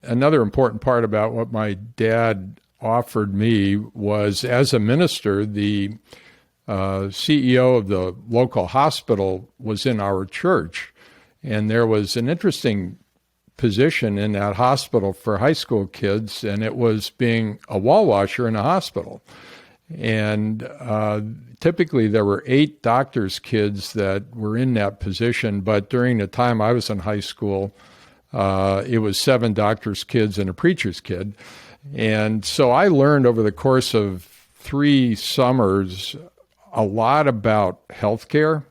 another important part about what my dad offered me was, as a minister, the CEO of the local hospital was in our church. And there was an interesting position in that hospital for high school kids, and it was being a wall washer in a hospital. And typically there were 8 doctors' kids that were in that position, but during the time I was in high school, it was 7 doctors' kids and a preacher's kid. And so I learned over the course of 3 summers a lot about healthcare,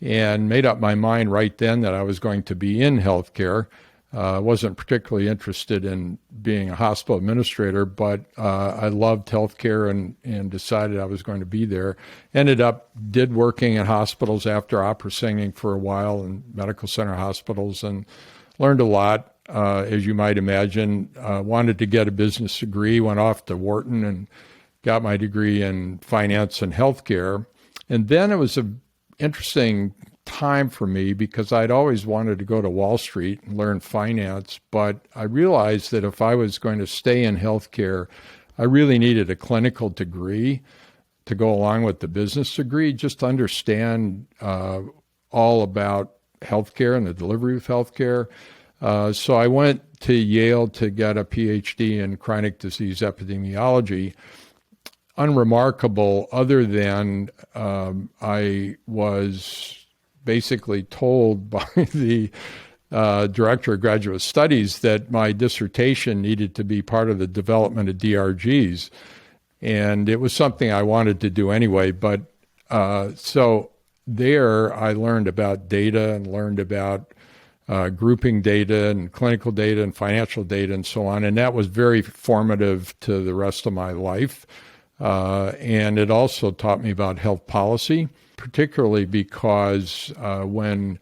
and made up my mind right then that I was going to be in healthcare. I wasn't particularly interested in being a hospital administrator, but I loved healthcare and decided I was going to be there. Did working in hospitals after opera singing for a while in medical center hospitals, and learned a lot, as you might imagine. Wanted to get a business degree, went off to Wharton and got my degree in finance and healthcare. And then it was an interesting time for me because I'd always wanted to go to Wall Street and learn finance, but I realized that if I was going to stay in healthcare, I really needed a clinical degree to go along with the business degree, just to understand all about healthcare and the delivery of healthcare. So I went to Yale to get a Ph.D. in chronic disease epidemiology. Unremarkable, other than I was basically told by the director of graduate studies that my dissertation needed to be part of the development of DRGs. And it was something I wanted to do anyway. But so there I learned about data and learned about grouping data and clinical data and financial data and so on. And that was very formative to the rest of my life. And it also taught me about health policy, particularly because when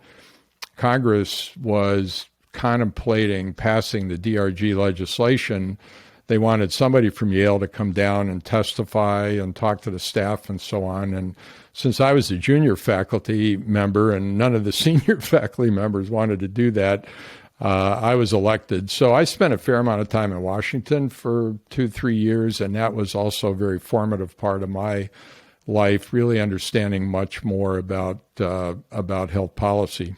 Congress was contemplating passing the DRG legislation, they wanted somebody from Yale to come down and testify and talk to the staff and so on. And since I was a junior faculty member and none of the senior faculty members wanted to do that, I was elected. So I spent a fair amount of time in Washington for 2-3 years, and that was also a very formative part of my life, really understanding much more about health policy.